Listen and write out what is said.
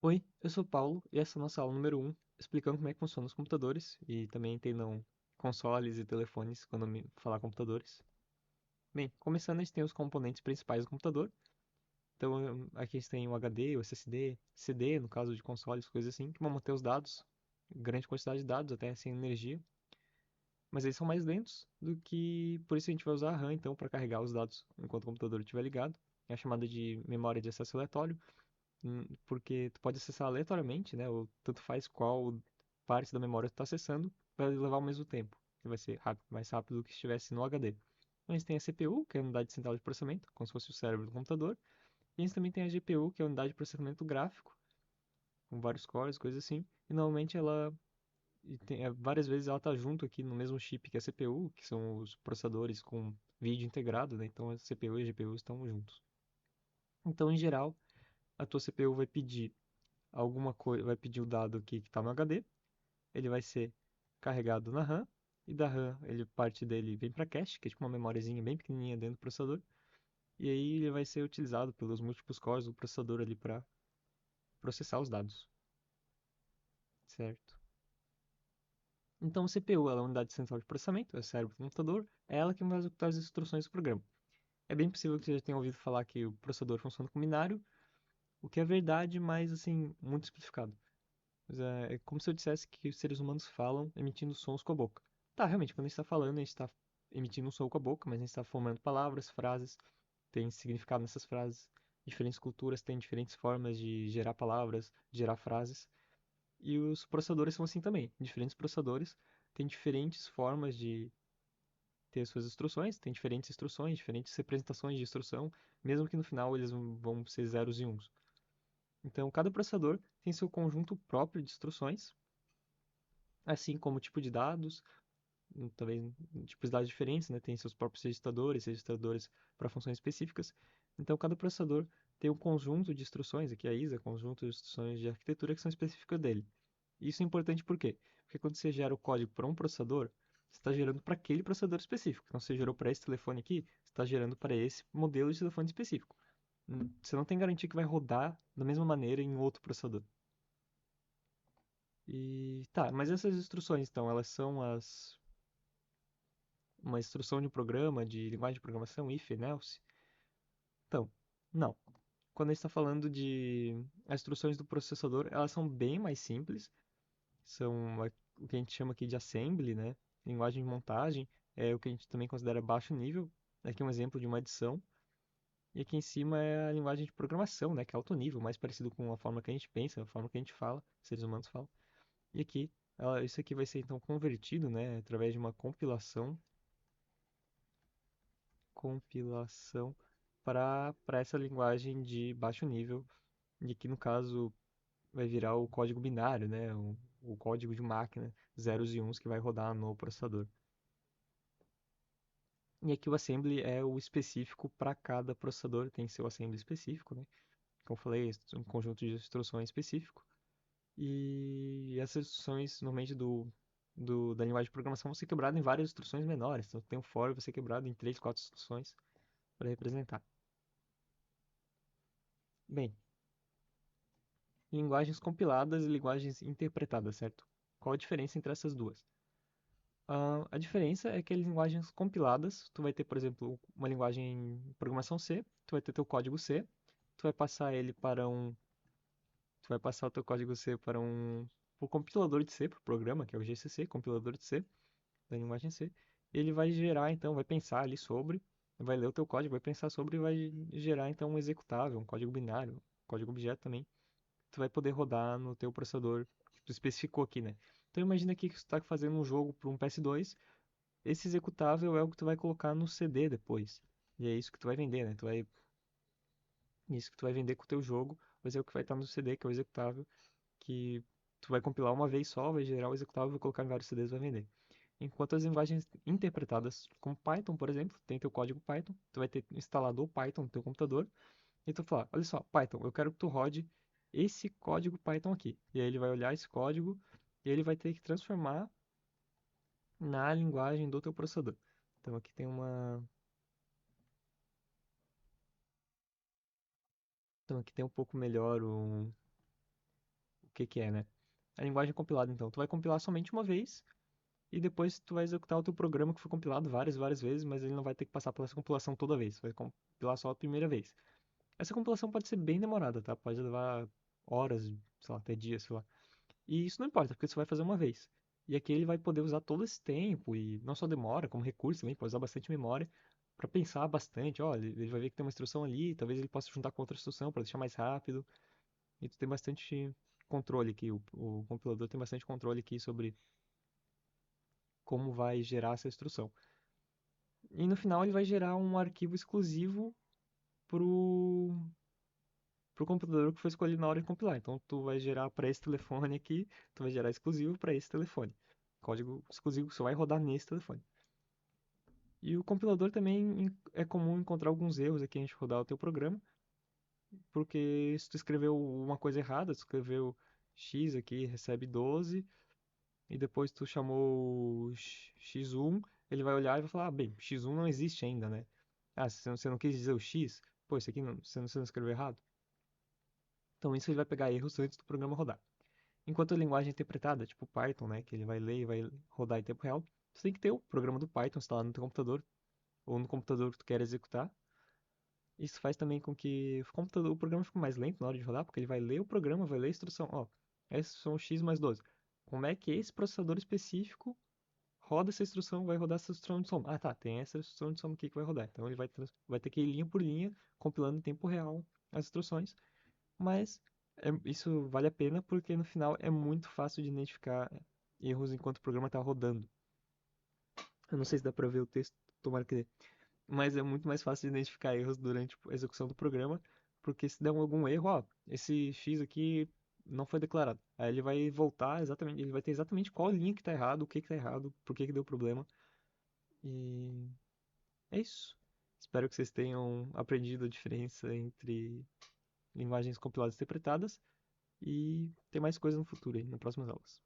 Oi, eu sou o Paulo e essa é a nossa aula número um, explicando como é que funcionam os computadores e também entendam consoles e telefones quando me falar computadores. Bem, começando a gente tem os componentes principais do computador. Então aqui a gente tem o HD, o SSD, CD, no caso de consoles, coisas assim, que vão manter os dados, grande quantidade de dados, até sem energia. Mas eles são mais lentos do que, por isso a gente vai usar a RAM então para carregar os dados enquanto o computador estiver ligado. É a chamada de memória de acesso aleatório. Porque tu pode acessar aleatoriamente, né? Ou tanto faz qual parte da memória tu está acessando, vai levar ao mesmo tempo, que vai ser rápido, mais rápido do que se estivesse no HD. Então, a gente tem a CPU, que é a unidade central de processamento, como se fosse o cérebro do computador. E a gente também tem a GPU, que é a unidade de processamento gráfico, com vários cores, coisas assim. E normalmente ela várias vezes ela está junto aqui no mesmo chip que a CPU, que são os processadores com vídeo integrado, né? Então a CPU e a GPU estão juntos. Então, em geral, a tua CPU vai pedir alguma coisa, vai pedir o dado aqui que está no HD, ele vai ser carregado na RAM, e da RAM ele parte dele vem para cache, que é tipo uma memóriazinha bem pequenininha dentro do processador, e aí ele vai ser utilizado pelos múltiplos cores do processador ali para processar os dados, certo? Então, o CPU ela é a unidade central de processamento, é o cérebro do computador, é ela que vai executar as instruções do programa. É bem possível que você já tenha ouvido falar que o processador funciona com binário, o que é verdade, mas assim, muito simplificado. Mas é como se eu dissesse que os seres humanos falam emitindo sons com a boca. Tá, realmente, quando a gente está falando, a gente está emitindo um som com a boca, mas a gente está formando palavras, frases, tem significado nessas frases. Diferentes culturas têm diferentes formas de gerar palavras, de gerar frases. E os processadores são assim também. Diferentes processadores têm diferentes formas de ter suas instruções, têm diferentes instruções, diferentes representações de instrução, mesmo que no final eles vão ser zeros e uns. Então, cada processador tem seu conjunto próprio de instruções, assim como o tipo de dados, também tipos de dados diferentes, né? Tem seus próprios registradores para funções específicas. Então, cada processador tem um conjunto de instruções, aqui a ISA, conjunto de instruções de arquitetura que são específicas dele. Isso é importante por quê? Porque quando você gera o código para um processador, você está gerando para aquele processador específico. Então, você gerou para esse telefone aqui, você está gerando para esse modelo de telefone específico. Você não tem garantia que vai rodar da mesma maneira em outro processador. E tá, mas essas instruções, então, elas são uma instrução de um programa de linguagem de programação, if and else? Então, não. Quando a gente está falando de as instruções do processador, elas são bem mais simples, são o que a gente chama aqui de assembly, né? Linguagem de montagem, é o que a gente também considera baixo nível. Aqui é um exemplo de uma adição. E aqui em cima é a linguagem de programação, né? Que é alto nível, mais parecido com a forma que a gente pensa, a forma que a gente fala, seres humanos falam. E aqui, isso aqui vai ser então convertido, né? Através de uma compilação para essa linguagem de baixo nível, e que no caso vai virar o código binário, né? O código de máquina, zeros e uns que vai rodar no processador. E aqui o assembly é o específico para cada processador, tem seu assembly específico, né? Como eu falei, um conjunto de instruções específico. E essas instruções, normalmente da linguagem de programação, vão ser quebradas em várias instruções menores. Então, tem um for vai ser quebrado em 3, 4 instruções para representar. Bem, linguagens compiladas e linguagens interpretadas, certo? Qual a diferença entre essas duas? A diferença é que as linguagens compiladas, tu vai ter, por exemplo, uma linguagem de programação C, tu vai ter teu código C, tu vai passar ele para tu vai passar o teu código C para pro compilador de C, para o programa, que é o GCC, compilador de C, da linguagem C. Ele vai gerar, então, vai pensar ali sobre, vai ler o teu código, vai pensar sobre e vai gerar, então, um executável, um código binário, um código objeto também, tu vai poder rodar no teu processador que tu especificou aqui, né? Então imagina aqui que tu está fazendo um jogo para um PS2, esse executável é o que tu vai colocar no CD depois. E é isso que tu vai vender, né? Isso que tu vai vender com o teu jogo, vai ser o que vai estar no CD, que é o executável, que tu vai compilar uma vez só, vai gerar o executável, vai colocar em vários CDs e vai vender. Enquanto as linguagens interpretadas, como Python, por exemplo, tem teu código Python, tu vai ter instalado o Python no teu computador, e tu fala, olha só, Python, eu quero que tu rode esse código Python aqui. E aí ele vai olhar esse código e ele vai ter que transformar na linguagem do teu processador. Então aqui tem então aqui tem um pouco melhor. que que é, né? A linguagem compilada, então, tu vai compilar somente uma vez e depois tu vai executar o teu programa que foi compilado várias vezes, mas ele não vai ter que passar pela essa compilação toda vez, vai compilar só a primeira vez. Essa compilação pode ser bem demorada, tá? Pode levar horas, sei lá, até dias, sei lá. E isso não importa, porque você vai fazer uma vez. E aqui ele vai poder usar todo esse tempo e não só demora, como recurso também, pode usar bastante memória para pensar bastante. Ó, ele vai ver que tem uma instrução ali, talvez ele possa juntar com outra instrução para deixar mais rápido. E tu tem bastante controle aqui, o compilador tem bastante controle aqui sobre como vai gerar essa instrução. E no final ele vai gerar um arquivo exclusivo pro, pro computador que foi escolhido na hora de compilar. Então tu vai gerar para esse telefone aqui, tu vai gerar exclusivo para esse telefone. Código exclusivo que só vai rodar nesse telefone. E o compilador também é comum encontrar alguns erros aqui antes de rodar o teu programa, porque se tu escreveu uma coisa errada, tu escreveu x aqui, recebe 12, e depois tu chamou x1, ele vai olhar e vai falar, ah, bem, x1 não existe ainda, né? Ah, você não quis dizer o x? Pô, isso aqui você não escreveu errado? Então isso ele vai pegar erros antes do programa rodar. Enquanto a linguagem é interpretada, tipo Python, né, que ele vai ler e vai rodar em tempo real, você tem que ter o programa do Python instalado no teu computador, ou no computador que tu quer executar. Isso faz também com que o programa fique mais lento na hora de rodar, porque ele vai ler o programa, vai ler a instrução. Ó, esses são x mais 12. Como é que esse processador específico roda essa instrução, vai rodar essa instrução de soma? Ah, tá, tem essa instrução de soma aqui que vai rodar. Então ele vai ter que ir linha por linha, compilando em tempo real as instruções. Mas isso vale a pena porque no final é muito fácil de identificar erros enquanto o programa está rodando. Eu não sei se dá pra ver o texto, tomara que dê. Mas é muito mais fácil de identificar erros durante a execução do programa, porque se der algum erro, ó, esse X aqui não foi declarado. Aí ele vai voltar exatamente, ele vai ter exatamente qual linha que tá errado, o que que tá errado, por que que deu problema. E é isso. Espero que vocês tenham aprendido a diferença entre linguagens compiladas e interpretadas e tem mais coisa no futuro aí, nas próximas aulas.